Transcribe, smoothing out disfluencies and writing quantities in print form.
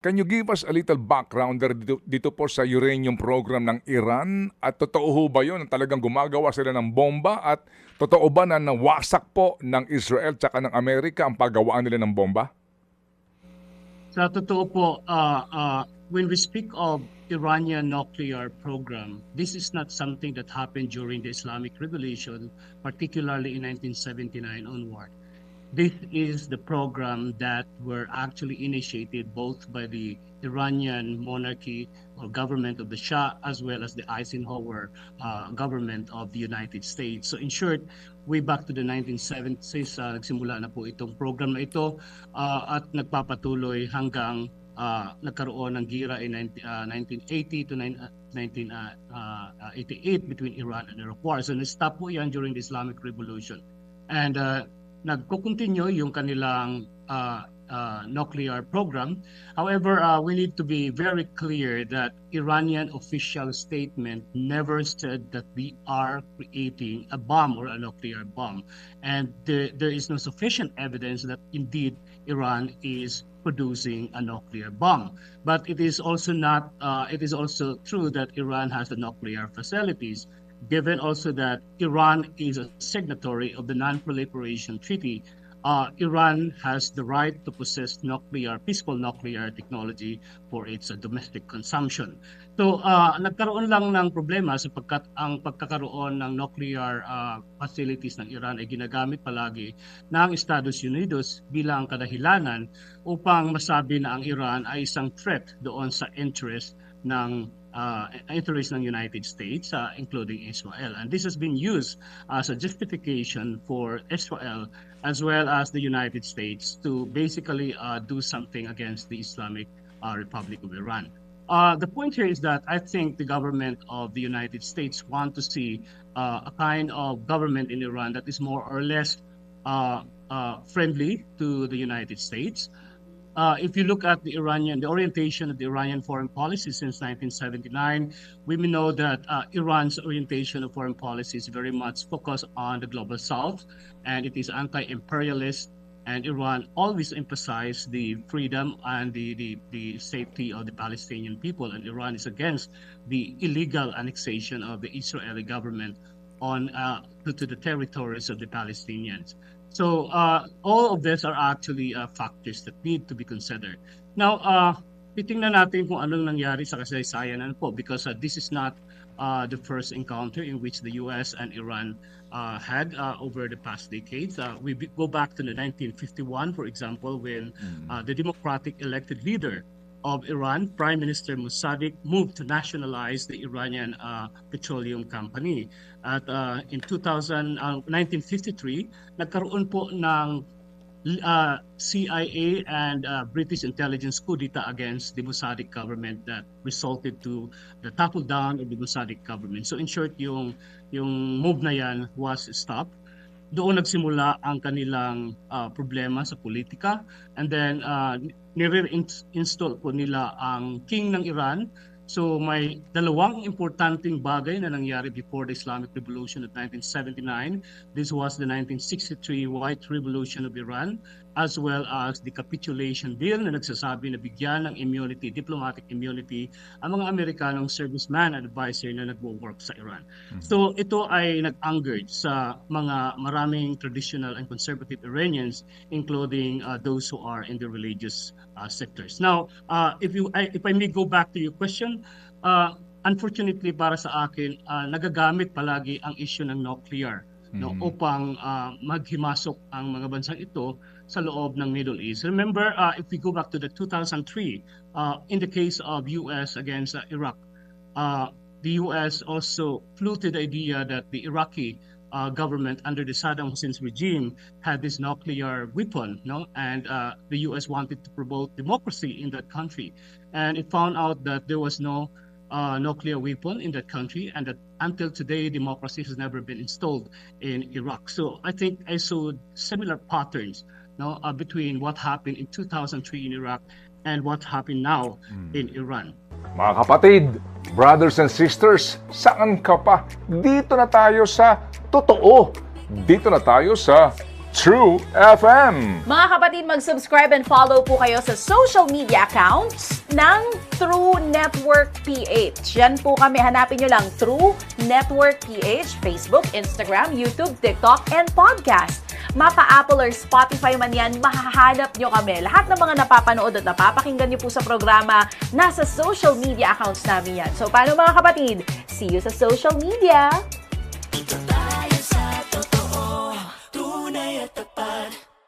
Can you give us a little background dito po sa uranium program ng Iran? At totoo ho ba yun na talagang gumagawa sila ng bomba? At totoo ba na nawasak po ng Israel tsaka ng Amerika ang paggawaan nila ng bomba? Sa totoo po, when we speak of Iranian nuclear program, this is not something that happened during the Islamic Revolution, particularly in 1979 onward. This is the program that were actually initiated both by the Iranian monarchy or government of the Shah as well as the Eisenhower government of the United States. So in short, way back to the 1970s, nagsimula na po itong program na ito at nagpapatuloy hanggang nagkaroon ng gira in 1980 to 1988 between Iran and Iraq War. So na-stop po yan during the Islamic Revolution. And nagko-continue yung kanilang nuclear program. However, we need to be very clear that Iranian official statement never said that we are creating a bomb or a nuclear bomb. And there is no sufficient evidence that indeed Iran is producing a nuclear bomb. But it is also not. It is also true that Iran has the nuclear facilities, given also that Iran is a signatory of the Non-Proliferation Treaty. Iran has the right to possess peaceful nuclear technology for its domestic consumption. So nagkaroon lang ng problema sapagkat ang pagkakaroon ng nuclear facilities ng Iran ay ginagamit palagi ng Estados Unidos bilang kadahilanan upang masabi na ang Iran ay isang threat doon sa interest ng United States, including Israel. And this has been used as a justification for Israel as well as the United States to basically do something against the Islamic Republic of Iran. The point here is that I think the government of the United States want to see a kind of government in Iran that is more or less friendly to the United States. If you look at the orientation of the Iranian foreign policy since 1979, we may know that Iran's orientation of foreign policy is very much focused on the global south, and it is anti-imperialist, and Iran always emphasized the freedom and the safety of the Palestinian people, and Iran is against the illegal annexation of the Israeli government to the territories of the Palestinians. So all of these are actually factors that need to be considered. Now, titingnan natin kung anong nangyari sa kasaysayan po, because this is not the first encounter in which the US and Iran had over the past decades. We go back to the 1951, for example, when the democratic elected leader of Iran, Prime Minister Mossadegh, moved to nationalize the Iranian petroleum company. At in 1953, nagkaroon po ng CIA and British intelligence coup d'etat against the Mossadegh government that resulted to the topple down of the Mossadegh government. So in short, yung move na yan was stopped. Doon nagsimula ang kanilang problema sa politika, and then nire-install po nila ang king ng Iran. So may dalawang importanteng bagay na nangyari before the Islamic Revolution of 1979. This was the 1963 White Revolution of Iran, as well as the capitulation bill na nagsasabi na bigyan ng immunity, diplomatic immunity, ang mga Amerikanong serviceman and advisor na nagwo-work sa Iran. So ito ay nag-angered sa mga maraming traditional and conservative Iranians, including those who are in the religious sectors. Now, if I may go back to your question, unfortunately para sa akin, nagagamit palagi ang issue ng nuclear upang maghimasok ang mga bansang ito sa loob ng Middle East. Remember, if we go back to the 2003, in the case of US against Iraq, the US also floated the idea that the Iraqi government under the Saddam Hussein's regime had this nuclear weapon, and the US wanted to promote democracy in that country. And it found out that there was no nuclear weapon in that country, and that until today, democracy has never been installed in Iraq. So I think I saw similar patterns between what happened in 2003 in Iraq and what happened now in Iran. Mga kapatid, brothers and sisters, saan ka pa? Dito na tayo sa totoo. Dito na tayo sa True FM. Mga kapatid, mag-subscribe and follow po kayo sa social media accounts ng True Network PH. Yan po kami. Hanapin nyo lang True Network PH, Facebook, Instagram, YouTube, TikTok, and podcast. Mapa-Apple or Spotify man yan, mahahanap nyo kami. Lahat ng mga napapanood at napapakinggan nyo po sa programa, nasa social media accounts namin yan. So, paano mga kapatid? See you sa social media!